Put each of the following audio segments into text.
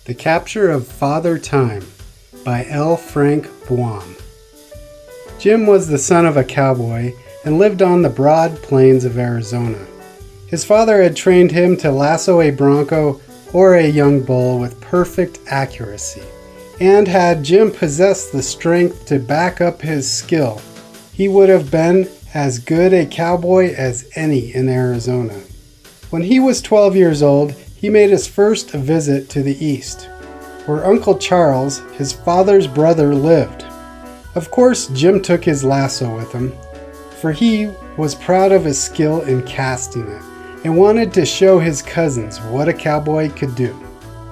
The Capture of Father Time by L. Frank Baum. Jim was the son of a cowboy and lived on the broad plains of Arizona. His father had trained him to lasso a bronco or a young bull with perfect accuracy, and had Jim possessed the strength to back up his skill, he would have been as good a cowboy as any in Arizona. When he was 12 years old, he made his first visit to the east, where Uncle Charles, his father's brother, lived. Of course, Jim took his lasso with him, for he was proud of his skill in casting it, and wanted to show his cousins what a cowboy could do.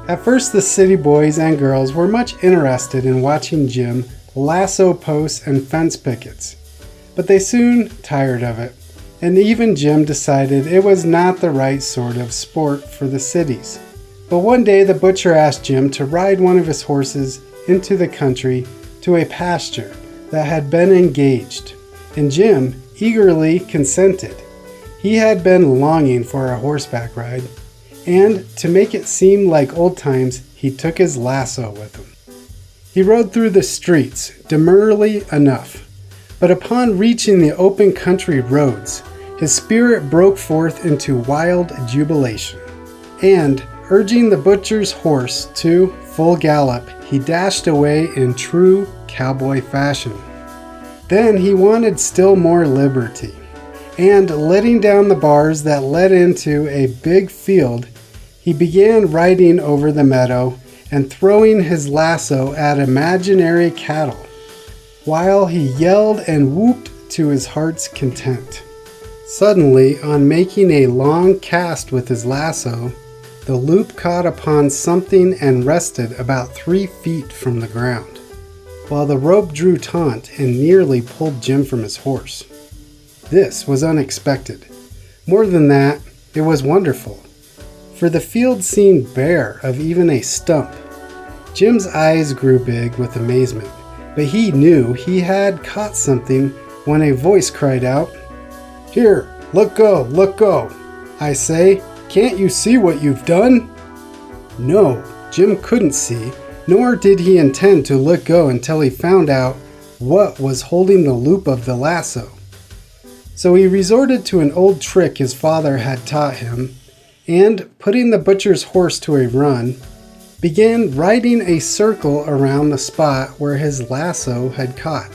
At first, the city boys and girls were much interested in watching Jim lasso posts and fence pickets, but they soon tired of it, and even Jim decided it was not the right sort of sport for the cities. But one day the butcher asked Jim to ride one of his horses into the country to a pasture that had been engaged, and Jim eagerly consented. He had been longing for a horseback ride, and to make it seem like old times, he took his lasso with him. He rode through the streets demurely enough, but upon reaching the open country roads, his spirit broke forth into wild jubilation, and, urging the butcher's horse to full gallop, he dashed away in true cowboy fashion. Then he wanted still more liberty, and letting down the bars that led into a big field, he began riding over the meadow and throwing his lasso at imaginary cattle, while he yelled and whooped to his heart's content. Suddenly, on making a long cast with his lasso, the loop caught upon something and rested about 3 feet from the ground, while the rope drew taut and nearly pulled Jim from his horse. This was unexpected. More than that, it was wonderful, for the field seemed bare of even a stump. Jim's eyes grew big with amazement, but he knew he had caught something when a voice cried out, "Here, let go, let go! I say, can't you see what you've done?" No, Jim couldn't see, nor did he intend to let go until he found out what was holding the loop of the lasso. So he resorted to an old trick his father had taught him, and, putting the butcher's horse to a run, began riding a circle around the spot where his lasso had caught.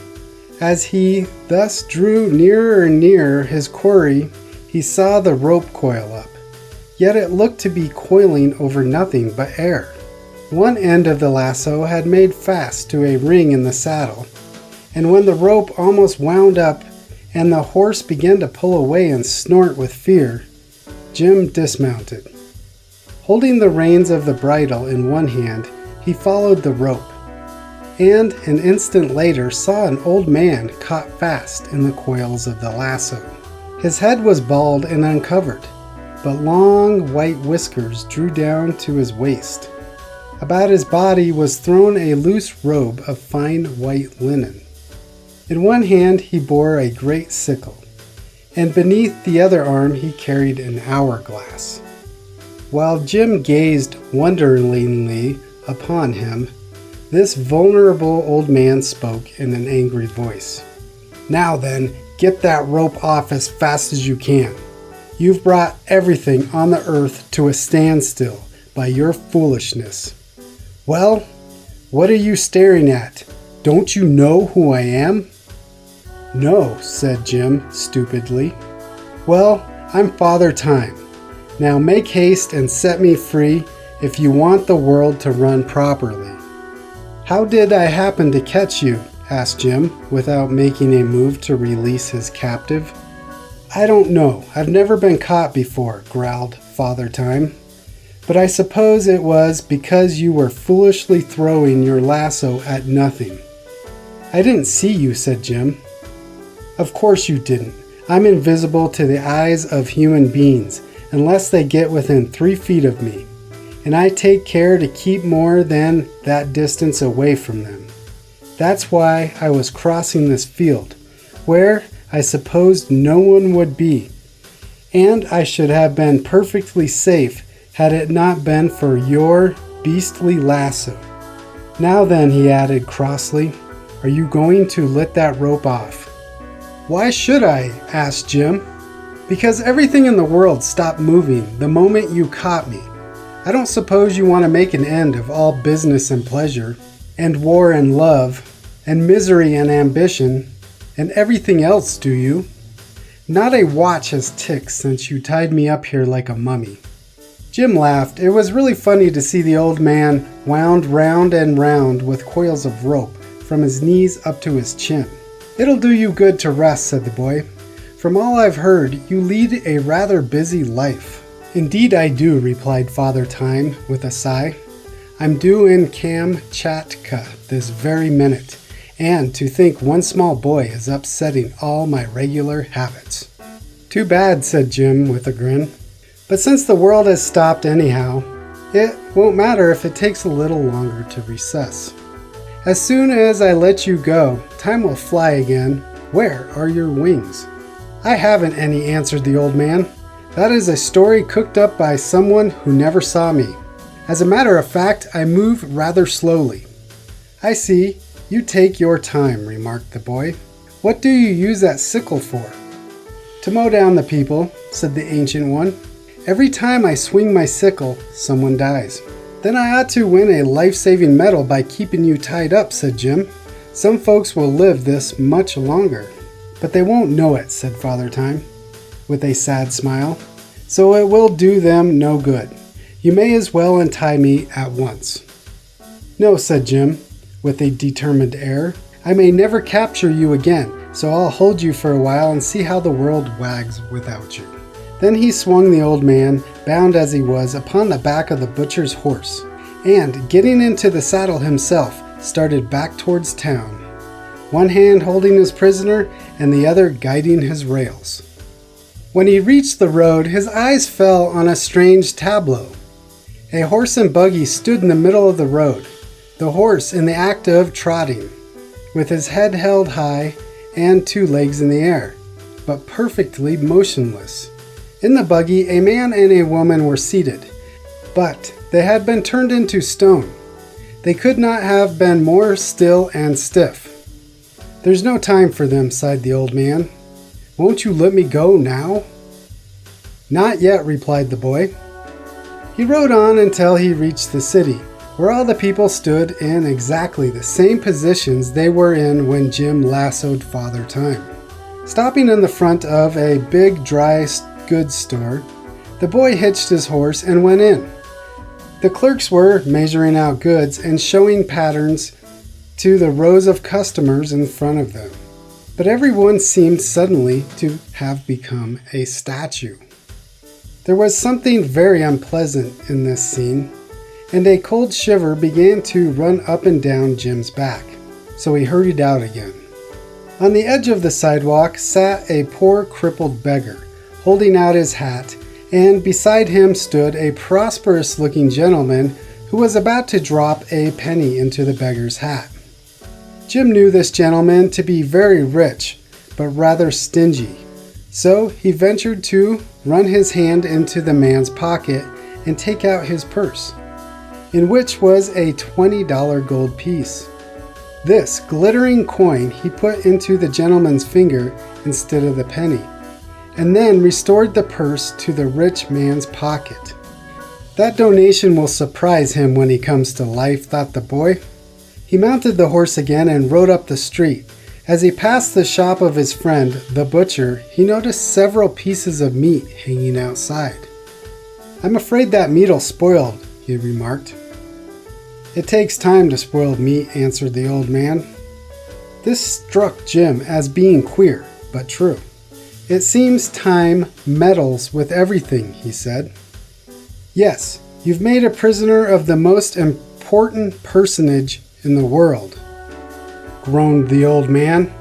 As he thus drew nearer and nearer his quarry, he saw the rope coil up, yet it looked to be coiling over nothing but air. One end of the lasso had made fast to a ring in the saddle, and when the rope almost wound up and the horse began to pull away and snort with fear, Jim dismounted. Holding the reins of the bridle in one hand, he followed the rope, and an instant later saw an old man caught fast in the coils of the lasso. His head was bald and uncovered, but long white whiskers drew down to his waist. About his body was thrown a loose robe of fine white linen. In one hand he bore a great sickle, and beneath the other arm he carried an hourglass. While Jim gazed wonderingly upon him, this vulnerable old man spoke in an angry voice. "Now then, get that rope off as fast as you can. You've brought everything on the earth to a standstill by your foolishness." "Well, what are you staring at? Don't you know who I am?" "No," said Jim stupidly. "Well, I'm Father Time. Now make haste and set me free if you want the world to run properly." "How did I happen to catch you?" asked Jim, without making a move to release his captive. "I don't know. I've never been caught before," growled Father Time. "But I suppose it was because you were foolishly throwing your lasso at nothing." "I didn't see you," said Jim. "Of course you didn't. I'm invisible to the eyes of human beings, unless they get within 3 feet of me, and I take care to keep more than that distance away from them. That's why I was crossing this field, where I supposed no one would be, and I should have been perfectly safe had it not been for your beastly lasso. Now then, he added crossly, are you going to let that rope off? Why should I? Asked Jim. Because everything in the world stopped moving the moment you caught me. I don't suppose you want to make an end of all business and pleasure, and war and love, and misery and ambition, and everything else, do you? Not a watch has ticked since you tied me up here like a mummy. Jim laughed. It was really funny to see the old man wound round and round with coils of rope from his knees up to his chin. It'll do you good to rest, said the boy. From all I've heard, you lead a rather busy life. Indeed I do, replied Father Time with a sigh. I'm due in Kamchatka this very minute, and to think one small boy is upsetting all my regular habits. Too bad, said Jim with a grin. But since the world has stopped anyhow, it won't matter if it takes a little longer to recess. As soon as I let you go, time will fly again. Where are your wings? I haven't any, answered the old man. That is a story cooked up by someone who never saw me. As a matter of fact, I move rather slowly. I see. You take your time, remarked the boy. What do you use that sickle for? To mow down the people, said the ancient one. Every time I swing my sickle, someone dies. Then I ought to win a life-saving medal by keeping you tied up, said Jim. Some folks will live this much longer. But they won't know it, said Father Time, with a sad smile. So it will do them no good. You may as well untie me at once. No, said Jim, with a determined air. I may never capture you again, so I'll hold you for a while and see how the world wags without you. Then he swung the old man, bound as he was, upon the back of the butcher's horse, and, getting into the saddle himself, started back towards town, one hand holding his prisoner and the other guiding his rails. When he reached the road, his eyes fell on a strange tableau. A horse and buggy stood in the middle of the road, the horse in the act of trotting, with his head held high and 2 legs in the air, but perfectly motionless. In the buggy, a man and a woman were seated, but they had been turned into stone. They could not have been more still and stiff. There's no time for them, sighed the old man. Won't you let me go now? Not yet, replied the boy. He rode on until he reached the city, where all the people stood in exactly the same positions they were in when Jim lassoed Father Time. Stopping in the front of a big dry goods store, the boy hitched his horse and went in. The clerks were measuring out goods and showing patterns to the rows of customers in front of them. But everyone seemed suddenly to have become a statue. There was something very unpleasant in this scene, and a cold shiver began to run up and down Jim's back, so he hurried out again. On the edge of the sidewalk sat a poor crippled beggar, holding out his hat, and beside him stood a prosperous-looking gentleman who was about to drop a penny into the beggar's hat. Jim knew this gentleman to be very rich, but rather stingy, so he ventured to run his hand into the man's pocket and take out his purse, in which was a $20 gold piece. This glittering coin he put into the gentleman's finger instead of the penny, and then restored the purse to the rich man's pocket. That donation will surprise him when he comes to life, thought the boy. He mounted the horse again and rode up the street. As he passed the shop of his friend, the butcher, he noticed several pieces of meat hanging outside. I'm afraid that meat'll spoil, he remarked. It takes time to spoil meat, answered the old man. This struck Jim as being queer, but true. It seems time meddles with everything, he said. Yes, you've made a prisoner of the most important personage in the world, groaned the old man,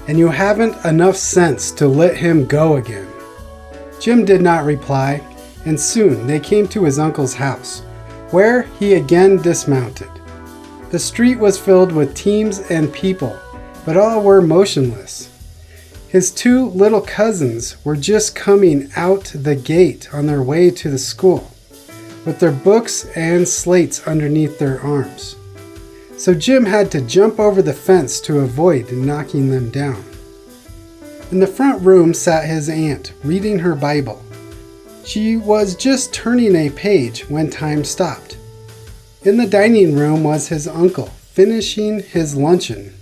and you haven't enough sense to let him go again. Jim did not reply, and soon they came to his uncle's house, where he again dismounted. The street was filled with teams and people, but all were motionless. His 2 little cousins were just coming out the gate on their way to the school, with their books and slates underneath their arms. So Jim had to jump over the fence to avoid knocking them down. In the front room sat his aunt, reading her Bible. She was just turning a page when time stopped. In the dining room was his uncle, finishing his luncheon.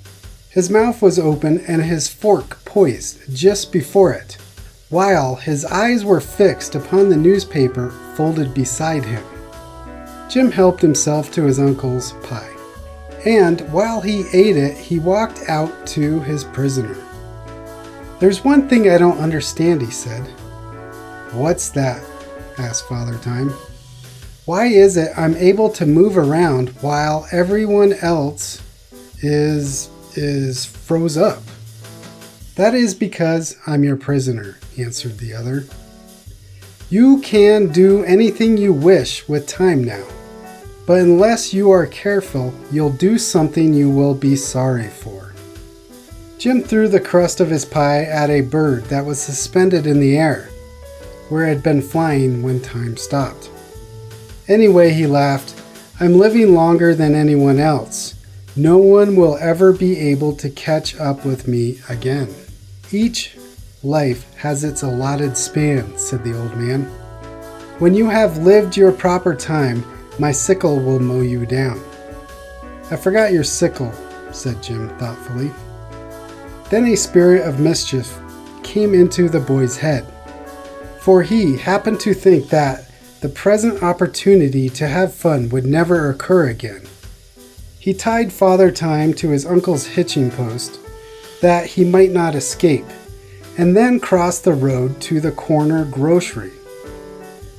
His mouth was open and his fork poised just before it, while his eyes were fixed upon the newspaper folded beside him. Jim helped himself to his uncle's pie, and while he ate it, he walked out to his prisoner. "There's one thing I don't understand," he said. "What's that?" asked Father Time. "Why is it I'm able to move around while everyone else is froze up?" "That is because I'm your prisoner," answered the other. "You can do anything you wish with time now, but unless you are careful, you'll do something you will be sorry for." Jim threw the crust of his pie at a bird that was suspended in the air, where it had been flying when time stopped. "Anyway," he laughed, "I'm living longer than anyone else. No one will ever be able to catch up with me again." "Each life has its allotted span," said the old man. "When you have lived your proper time, my sickle will mow you down." "I forgot your sickle," said Jim thoughtfully. Then a spirit of mischief came into the boy's head, for he happened to think that the present opportunity to have fun would never occur again. He tied Father Time to his uncle's hitching post that he might not escape, and then crossed the road to the corner grocery.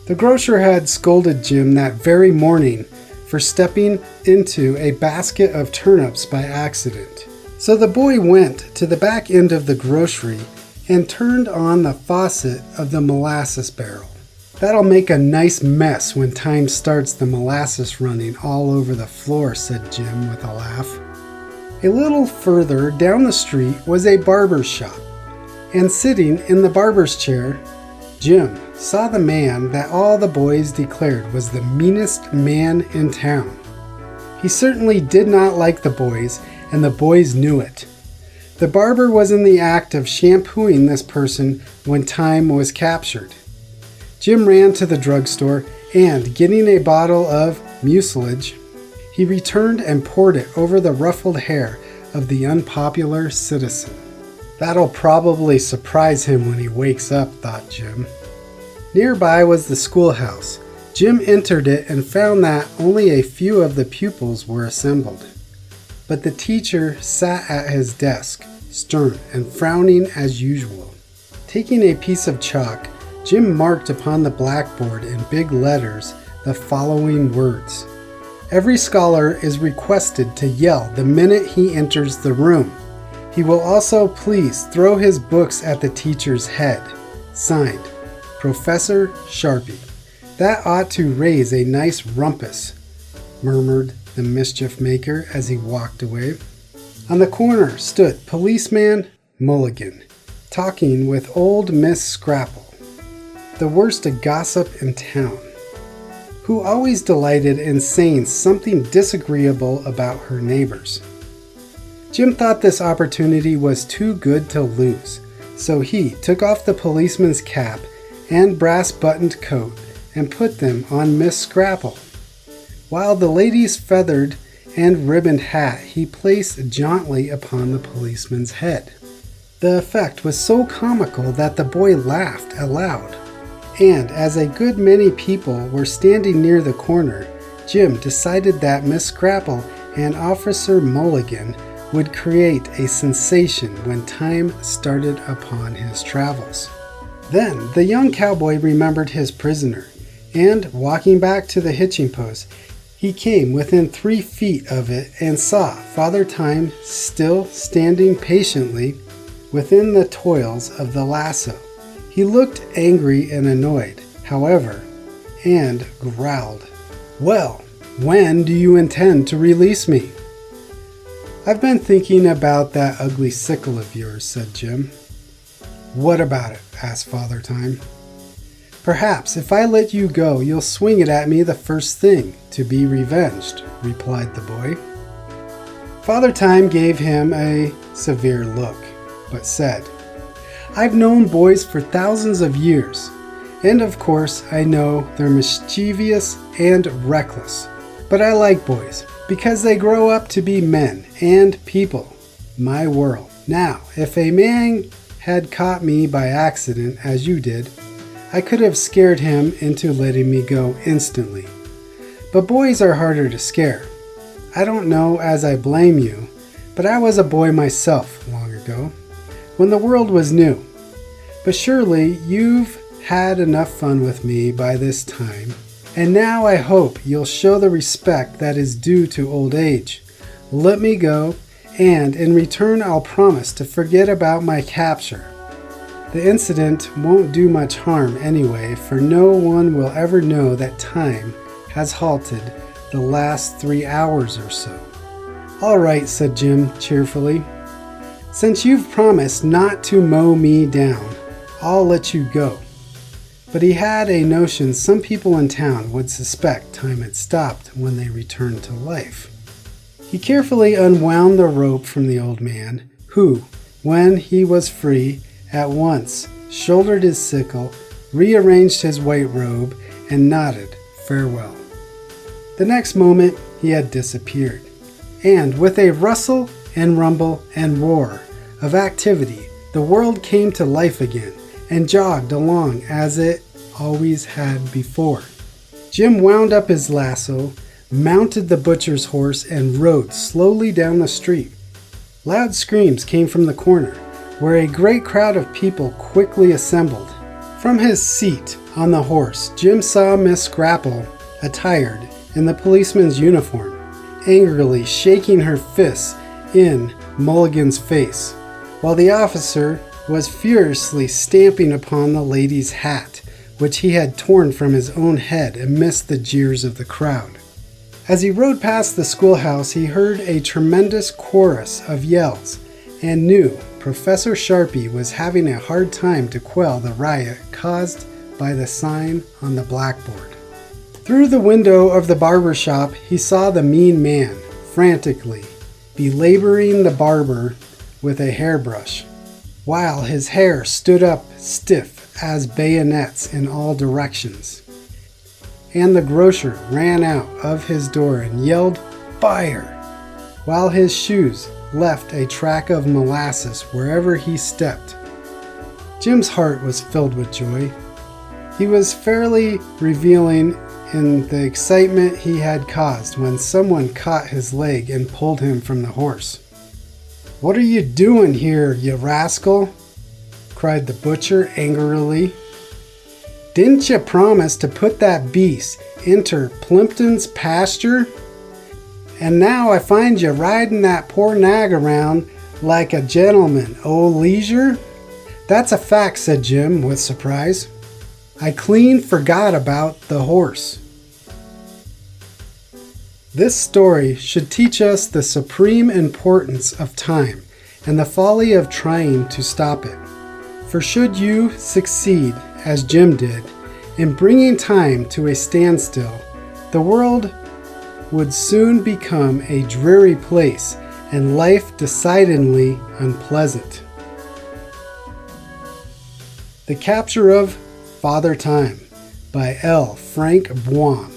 The grocer had scolded Jim that very morning for stepping into a basket of turnips by accident. So the boy went to the back end of the grocery and turned on the faucet of the molasses barrel. "That'll make a nice mess when time starts the molasses running all over the floor," said Jim with a laugh. A little further down the street was a barber's shop, and sitting in the barber's chair, Jim saw the man that all the boys declared was the meanest man in town. He certainly did not like the boys, and the boys knew it. The barber was in the act of shampooing this person when time was captured. Jim ran to the drugstore and, getting a bottle of mucilage, he returned and poured it over the ruffled hair of the unpopular citizen. "That'll probably surprise him when he wakes up," thought Jim. Nearby was the schoolhouse. Jim entered it and found that only a few of the pupils were assembled. But the teacher sat at his desk, stern and frowning as usual. Taking a piece of chalk, Jim marked upon the blackboard in big letters the following words: "Every scholar is requested to yell the minute he enters the room. He will also please throw his books at the teacher's head. Signed, Professor Sharpie." "That ought to raise a nice rumpus," murmured the mischief maker as he walked away. On the corner stood Policeman Mulligan, talking with old Miss Scrapple, the worst gossip in town, who always delighted in saying something disagreeable about her neighbors. Jim thought this opportunity was too good to lose, so he took off the policeman's cap and brass-buttoned coat and put them on Miss Scrapple, while the lady's feathered and ribboned hat he placed jauntily upon the policeman's head. The effect was so comical that the boy laughed aloud, and as a good many people were standing near the corner, Jim decided that Miss Scrapple and Officer Mulligan would create a sensation when time started upon his travels. Then the young cowboy remembered his prisoner, and walking back to the hitching post, he came within 3 feet of it and saw Father Time still standing patiently within the toils of the lasso. He looked angry and annoyed, however, and growled, "Well, when do you intend to release me?" "I've been thinking about that ugly sickle of yours," said Jim. "What about it?" asked Father Time. Perhaps if I let you go, you'll swing it at me the first thing, to be revenged, replied the boy. Father Time gave him a severe look, but said, I've known boys for thousands of years, and of course I know they're mischievous and reckless. But I like boys, because they grow up to be men and people, my world. Now, if a man had caught me by accident, as you did, I could have scared him into letting me go instantly. But boys are harder to scare. I don't know as I blame you, but I was a boy myself long ago, when the world was new. But surely you've had enough fun with me by this time, and now I hope you'll show the respect that is due to old age. Let me go, and in return I'll promise to forget about my capture. The incident won't do much harm anyway, for no one will ever know that time has halted the last 3 hours or so. All right, said Jim cheerfully. Since you've promised not to mow me down, I'll let you go. But he had a notion some people in town would suspect time had stopped when they returned to life. He carefully unwound the rope from the old man, who, when he was free, at once shouldered his sickle, rearranged his white robe, and nodded farewell. The next moment he had disappeared, and with a rustle and rumble and roar of activity, the world came to life again and jogged along as it always had before. Jim wound up his lasso, mounted the butcher's horse, and rode slowly down the street. Loud screams came from the corner, where a great crowd of people quickly assembled. From his seat on the horse, Jim saw Miss Scrapple, attired in the policeman's uniform, angrily shaking her fists in Mulligan's face, while the officer was furiously stamping upon the lady's hat, which he had torn from his own head amidst the jeers of the crowd. As he rode past the schoolhouse, he heard a tremendous chorus of yells and knew Professor Sharpie was having a hard time to quell the riot caused by the sign on the blackboard. Through the window of the barber shop, he saw the mean man frantically belaboring the barber with a hairbrush, while his hair stood up stiff as bayonets in all directions. And the grocer ran out of his door and yelled, "Fire!" while his shoes left a track of molasses wherever he stepped. Jim's heart was filled with joy. He was fairly reveling in the excitement he had caused when someone caught his leg and pulled him from the horse. "What are you doing here, you rascal?" cried the butcher angrily. "Didn't you promise to put that beast into Plimpton's pasture? And now I find you riding that poor nag around like a gentleman, leisure?" "That's a fact," said Jim with surprise. "I clean forgot about the horse." This story should teach us the supreme importance of time and the folly of trying to stop it. For should you succeed, as Jim did, in bringing time to a standstill, the world would soon become a dreary place and life decidedly unpleasant. The Capture of Father Time by L. Frank Baum.